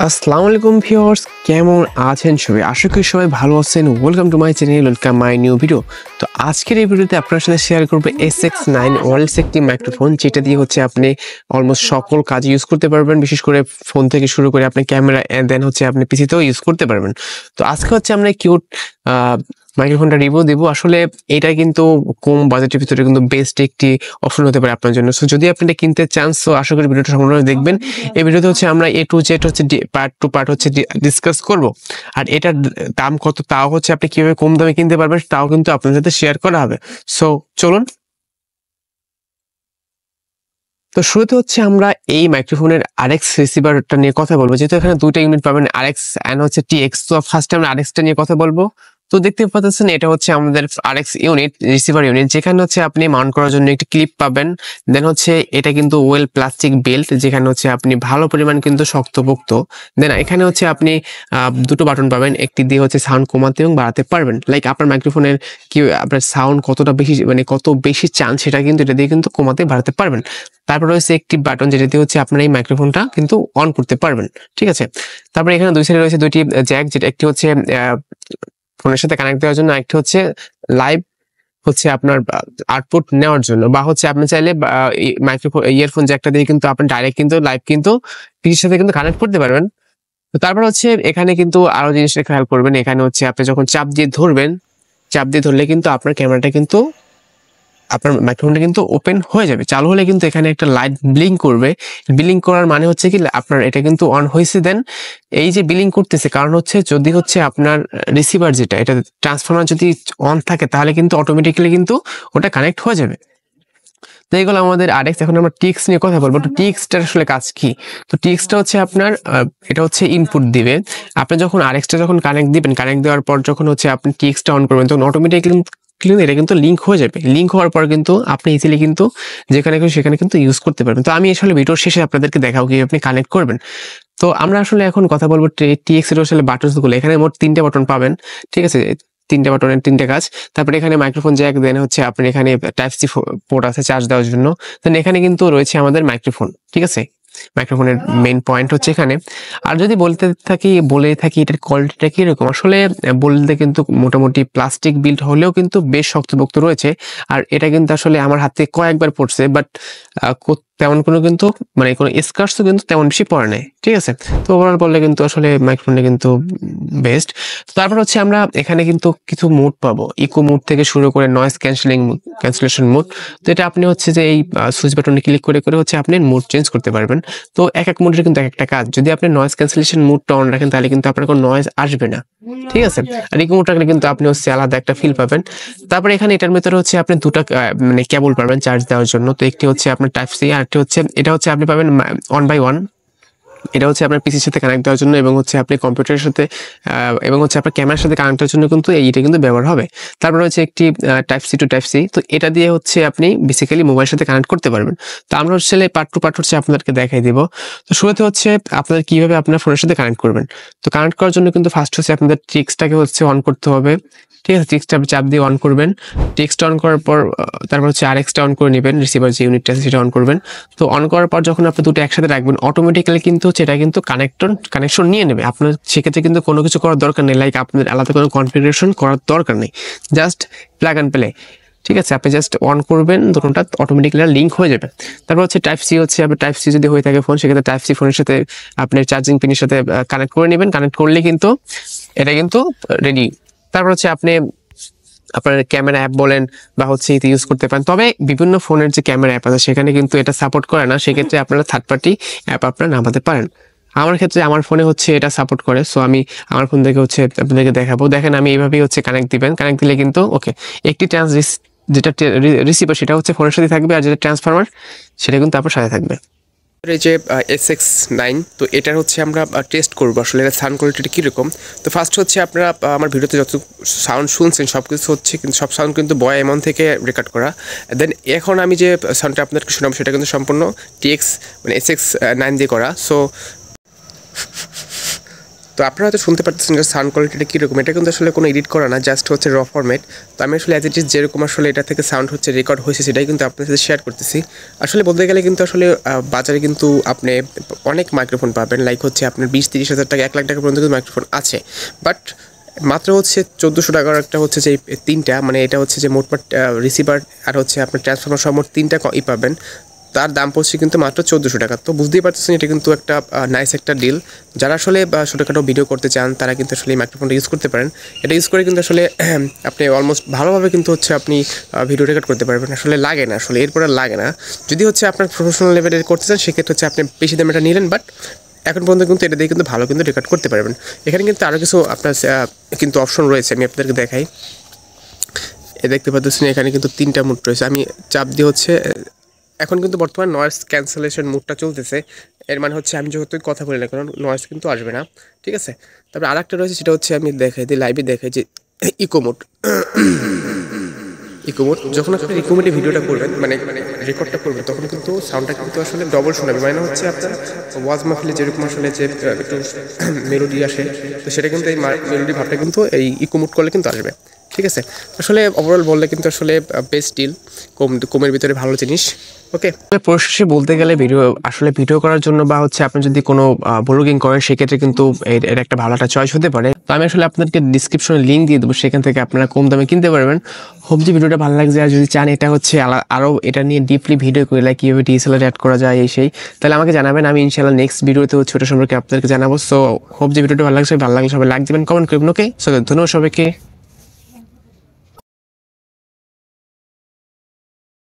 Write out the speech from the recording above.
আসসালামু আলাইকুম ভিউয়ার্স, কেমন আছেন সবাই? আশা করি সবাই ভালো আছেন। Welcome to my channel, welcome my new video. তো আজকের এই ভিডিওতে আপনার সাথে শেয়ার করবো SX9 ওয়ারলেস একটি মাইক্রোফোন, যেটা দিয়ে হচ্ছে আপনি অলমোস্ট সকল কাজ ইউজ করতে পারবেন, বিশেষ করে ফোন থেকে শুরু করে আপনি ক্যামেরা দেন হচ্ছে আপনি পিসিতেও ইউজ করতে পারবেন। তো আজকে হচ্ছে আমরা কিউট মাইক্রোফোনটা রিভিউ দেবো। আসলে এটা কিন্তু কম বাজেটের ভিতরে কিন্তু বেস্ট একটি অপশন হতে পারে আপনার জন্য। সো যদি আপনি এটা কিনতে চান, সো আশা করি ভিডিওটা সম্পূর্ণ দেখবেন। এই ভিডিওতে হচ্ছে আমরা A to Z হচ্ছে পার্ট টু পার্ট হচ্ছে ডিসকাস করব। আর এটার দাম কত তাও হচ্ছে আপনি কিভাবে কম দামে কিনতে পারবেন তাও কিন্তু আপনার সাথে শেয়ার করা হবে। সো চলুন। তো শুরুতে হচ্ছে আমরা এই মাইক্রোফোনের RX রিসিভারটা নিয়ে কথা বলবো, যেহেতু এখানে দুইটা ইউনিট পাবেন, RX এন্ড হচ্ছে TX। তো ফার্স্টে আমরা RX টা নিয়ে কথা বলবো। তো দেখতে পাচ্ছেন এটা হচ্ছে আমাদের RX ইউনিট, রিসিভার ইউনিট, যেখানে হচ্ছে আপনি মাউন্ট করার জন্য একটি ক্লিপ পাবেন। দেন হচ্ছে এটা কিন্তু ওয়েল প্লাস্টিক বেল্ট, যেখানে হচ্ছে আপনি ভালো পরিমাণ কিন্তু শক্তপোক্ত। দেন এখানে হচ্ছে আপনি দুটো বাটন পাবেন, একটি দিয়ে হচ্ছে সাউন্ড কমাতে এবং বাড়াতে পারবেন। লাইক আপনার মাইক্রোফোনের কি আপনার সাউন্ড কতটা বেশি, মানে কত বেশি চান সেটা কিন্তু এটা দিয়ে কিন্তু কমাতে বাড়াতে পারবেন। তারপর রয়েছে একটি বাটন, যেটা দিয়ে হচ্ছে আপনার এই মাইক্রোফোনটা কিন্তু অন করতে পারবেন। ঠিক আছে। তারপরে এখানে দুই সাইডে রয়েছে দুইটি জ্যাক, যেটা একটি হচ্ছে ফোনের সাথে কানেক্ট দেওয়ার জন্য, একটি হচ্ছে লাইভ হচ্ছে আপনার আউটপুট নেওয়ার জন্য, বা হচ্ছে আপনি চাইলে মাইক্রোফোন ইয়ারফোন জ্যাকটা দিয়ে কিন্তু আপনি ডাইরেক্ট কিন্তু লাইভ কিন্তু পিসির সাথে কিন্তু কানেক্ট করতে পারবেন। তো তারপর হচ্ছে এখানে কিন্তু আরো জিনিসটা খেয়াল করবেন, এখানে হচ্ছে আপনি যখন চাপ দিয়ে ধরবেন, চাপ দিয়ে ধরলে কিন্তু আপনার ক্যামেরাটা কিন্তু আপনার মাইক্রোফোনটা কিন্তু ওপেন হয়ে যাবে। চালু হলে কিন্তু এখানে একটা লাইট ব্লিঙ্ক করবে। ব্লিঙ্ক করার মানে হচ্ছে কি আপনার এটা কিন্তু অন হয়েছে। দেন এই যে ব্লিঙ্ক করতেছে কারণ হচ্ছে যদি হচ্ছে আপনার রিসিভার যেটা এটা ট্রান্সফরমার যদি অন থাকে, তাহলে কিন্তু অটোমেটিক্যালি কিন্তু ওটা কানেক্ট হয়ে যাবে। তো এইগুলো আমাদের RX। এখন আমরা TX নিয়ে কথা বলবো। তো TX-টার আসলে কাজ কি? তো TX-টা হচ্ছে আপনার এটা হচ্ছে ইনপুট দিবে। আপনি যখন RX-টা যখন কানেক্ট দিবেন, কানেক্ট দেওয়ার পর যখন হচ্ছে আপনি TX-টা অন করবেন, তখন অটোমেটিক্যালি এটা কিন্তু লিঙ্ক হয়ে যাবে। লিঙ্ক হওয়ার পর কিন্তু আপনি ইজিলি কিন্তু যেখানে খুশি সেখানে কিন্তু ইউজ করতে পারবেন। তো আমি আসলে ভিডিওর শেষে আপনাদেরকে দেখাবো কি আপনি কানেক্ট করবেন। তো আমরা আসলে এখন কথা বলবো TX এর আসলে বাটনগুলো। এখানে মোট 3টে বাটন পাবেন। ঠিক আছে, 3টে বাটনের 3টে কাজ। তারপরে এখানে মাইক্রোফোন জ্যাক, দেন হচ্ছে আপনি এখানে টাইপ সি পোর্ট আছে চার্জ দেওয়ার জন্য। দেন এখানে কিন্তু রয়েছে আমাদের মাইক্রোফোন। ঠিক আছে, মাইক্রোফোনের মেইন পয়েন্ট হচ্ছে এখানে। আর যদি বলে থাকি এটার কোয়ালিটিটা কিরকম, আসলে বলতে কিন্তু মোটামুটি প্লাস্টিক বিল্ড হলেও কিন্তু বেশ শক্তপোক্ত রয়েছে। আর এটা কিন্তু আসলে আমার হাতে কয়েকবার পড়ছে, বাট তেমন কোনো কিন্তু মানে কোনো স্কার্সও কিন্তু তেমন বেশি পড়ে নাই। ঠিক আছে। তো ওভারঅল বললে কিন্তু আসলে মাইক্রোফোনটা কিন্তু বেস্ট। তারপর হচ্ছে আমরা এখানে কিন্তু কিছু মোড পাবো, ইকো মোড থেকে শুরু করে নয়েজ ক্যান্সেলেশন মোড। তো এটা আপনি হচ্ছে যে এই সুইচ বাটনে ক্লিক করে করে হচ্ছে আপনি মোড চেঞ্জ করতে পারবেন। তো এক এক মোডের কিন্তু এক একটা কাজ। যদি আপনি নয়েজ ক্যান্সেলেশন মোডটা অন রাখেন, তাহলে কিন্তু আপনার কোনো নয়েজ আসবে না। ঠিক আছে। আর ইকো মোড রাখলে কিন্তু আপনি হচ্ছে আলাদা একটা ফিল পাবেন। তারপরে এখানে এটার ভিতরে হচ্ছে আপনি দুটো মানে কেবল পাবেন চার্জ দেওয়ার জন্য। তো একটি হচ্ছে আপনার টাইপ সি, আর একটি হচ্ছে এটা হচ্ছে আপনি পাবেন 1 by 1। এটা হচ্ছে আপনার পিসির সাথে কানেক্ট দেওয়ার জন্য, এবং হচ্ছে আপনি কম্পিউটারের সাথে এবং হচ্ছে আপনার ক্যামেরার সাথে কানেক্ট করার জন্য কিন্তু এইটা কিন্তু ব্যবহার হবে। তারপর হচ্ছে একটি type C to type C. তো এটা দিয়ে হচ্ছে আপনি বেসিক্যালি মোবাইলের সাথে কানেক্ট করতে পারবেন। তো আমরা হচ্ছে পার্ট টু পার্ট হচ্ছে আপনাদেরকে দেখাই দিব। তো শুরুতে হচ্ছে আপনার কিভাবে আপনার ফোনের সাথে কানেক্ট করবেন। তো কানেক্ট করার জন্য কিন্তু ফার্স্ট হচ্ছে আপনাদের TX-টাকে হচ্ছে অন করতে হবে। ঠিক আছে, TX-টা চাপ দিয়ে অন করবেন। TX-টা অন করার পর তারপর হচ্ছে RX-টা অন করে নেবেন, রিসিভার যে ইউনিটটা আছে সেটা অন করবেন। তো অন করার পর যখন আপনি দুটো একসাথে রাখবেন, অটোমেটিক্যালি কিন্তু সেটা কিন্তু কানেকশন নিয়ে নেবে। আপনার সেক্ষেত্রে কিন্তু কোনো কিছু করার দরকার নেই, লাইক আপনাদের আলাদা কোনো কনফিগারেশন করার দরকার নেই, জাস্ট প্লাগ অ্যান্ড প্লে। ঠিক আছে, আপনি জাস্ট অন করবেন, দুটোটা অটোমেটিক্যালি লিঙ্ক হয়ে যাবে। তারপর হচ্ছে টাইপ সি হচ্ছে আপনার টাইপ সি যদি হয়ে থাকে ফোন, সেক্ষেত্রে টাইপ সি ফোনের সাথে আপনার চার্জিং পিনের সাথে কানেক্ট করে নেবেন। কানেক্ট করলে কিন্তু এটা কিন্তু রেডি। তারপর হচ্ছে আপনি আপনার ক্যামেরা অ্যাপ বলেন বা হচ্ছে এতে ইউজ করতে পারেন। তবে বিভিন্ন ফোনের যে ক্যামেরা অ্যাপ আছে সেখানে কিন্তু এটা সাপোর্ট করে না, সেক্ষেত্রে আপনারা থার্ড পার্টি অ্যাপ আপনারা নামাতে পারেন। আমার ক্ষেত্রে আমার ফোনে হচ্ছে এটা সাপোর্ট করে, সো আমি আমার ফোন থেকে হচ্ছে আপনাদেরকে দেখাবো। দেখেন আমি এইভাবেই হচ্ছে কানেক্ট দিবেন। কানেক্ট দিলে কিন্তু ওকে একটি যেটা রিসিভার সেটা হচ্ছে ফোনের সাথে থাকবে, আর যেটা ট্রান্সফরমার সেটা কিন্তু আপনার সাথে থাকবে। এই যে SX9, তো এটার হচ্ছে আমরা টেস্ট করবো আসলে এর সাউন্ড কোয়ালিটিটা কীরকম। তো ফার্স্ট হচ্ছে আপনারা আমার ভিডিওতে যত সাউন্ড শুনছেন সব কিছু হচ্ছে কিন্তু সব সাউন্ড কিন্তু বয় এমন থেকে রেকর্ড করা। দেন এখন আমি যে সাউন্ডটা আপনাদেরকে শোনাবো সেটা কিন্তু সম্পূর্ণ TX মানে SX9 দিয়ে করা। সো তো আপনারা হয়তো শুনতে পারতেছেন যে সাউন্ড কোয়ালিটিটা কীরকম, এটা কিন্তু আসলে কোনো এডিট করা না, জাস্ট হচ্ছে র ফরম্যাট। তো আমি আসলে অ্যাজ ইট ইজ যেরকম আসলে এটা থেকে সাউন্ড হচ্ছে রেকর্ড হয়েছে সেটাই কিন্তু আপনার সাথে শেয়ার করতেছি। আসলে বলতে গেলে কিন্তু আসলে বাজারে কিন্তু আপনি অনেক মাইক্রোফোন পাবেন, লাইক হচ্ছে আপনার 20-30 হাজার টাকা 1 লাখ টাকা পর্যন্ত কিন্তু মাইক্রোফোন আছে, বাট মাত্র হচ্ছে 1400 টাকার একটা হচ্ছে যে তিনটা, মানে এটা হচ্ছে যে মোটমাট রিসিভার আর হচ্ছে আপনার ট্রান্সফর্মার সহ মোট তিনটা পাবেন, তার দাম পড়ছে কিন্তু মাত্র 1400 টাকা। তো বুঝতেই পারতেছেন এটা কিন্তু একটা নাইস একটা ডিল। যারা আসলে ছোটোখাটো ভিডিও করতে চান তারা কিন্তু আসলে এই মাইক্রোফোনটা ইউজ করতে পারেন। এটা ইউজ করে কিন্তু আসলে আপনি অলমোস্ট ভালোভাবে কিন্তু হচ্ছে আপনি ভিডিও রেকর্ড করতে পারবেন, আসলে লাগে না, আসলে এরপরে লাগে না। যদি হচ্ছে আপনার প্রফেশনাল লেভেলের করতে চান সেক্ষেত্রে হচ্ছে আপনি বেশি দামে এটা নিলেন, বাট এখন পর্যন্ত কিন্তু এটা দিয়ে কিন্তু ভালো কিন্তু রেকর্ড করতে পারবেন। এখানে কিন্তু আরও কিছু আপনার কিন্তু অপশন রয়েছে, আমি আপনাদেরকে দেখাই। দেখতে পাচ্ছেন এখানে কিন্তু 3টা মোড রয়েছে, আমি চাপ দিয়ে হচ্ছে এখন কিন্তু বর্তমান নয়েজ ক্যান্সেলেশন মোডটা চলতেছে, এর মানে হচ্ছে আমি যতই কথা বলি না কারণ নয়েজ কিন্তু আসবে না, ঠিক আছে। তারপরে আরেকটা রয়েছে সেটা হচ্ছে আমি দেখাই দিই, লাইভে দেখাই যে ইকো মোড। ইকো মোড যখন আপনি ইকো মোডে ভিডিওটা করবেন মানে রেকর্ডটা করবেন তখন কিন্তু সাউন্ডটা কিন্তু আসলে ডবল শোনাবে, মানে হচ্ছে আপনার ওয়াজ মাহফিলে যেরকম আসলে যে একটু মেলোডি আসে, তো সেটা কিন্তু এই মেলোডি ভাবটা কিন্তু এই ইকো মোড করলে কিন্তু আসবে, ঠিক আছে। আসলে ওভারঅল বললে কিন্তু আসলে বেস্ট ডিল, কমের ভিতরে ভালো জিনিস। ওকে, পরিশেষে বলতে গেলে ভিডিও করার জন্য বা হচ্ছে আপনি যদি কোনো ব্লগিং করেন সেক্ষেত্রে কিন্তু এর একটা ভালো একটা চয়েস হতে পারে। তো আমি আসলে আপনাদেরকে ডিসক্রিপশনে লিঙ্ক দিয়ে দেবো, সেখান থেকে আপনারা কম দামে কিনতে পারবেন। হোপ যে ভিডিওটা ভালো লাগছে, আর যদি চান এটা হচ্ছে আরও এটা নিয়ে ডিপলি ভিডিও করে লাইক কীভাবে ডিএসএলআর অ্যাড করা যায় এই সেই, তাহলে আমাকে জানাবেন, আমি ইনশাআল্লাহ নেক্সট ভিডিওতে হচ্ছে ওটা সম্পর্কে আপনাদেরকে জানাবো। সো হোপ যে ভিডিওটা ভালো লাগলে সবাই লাইক দেবেন, কমেন্ট করবেন। ওকে, সো ধন্যবাদ সবাইকে।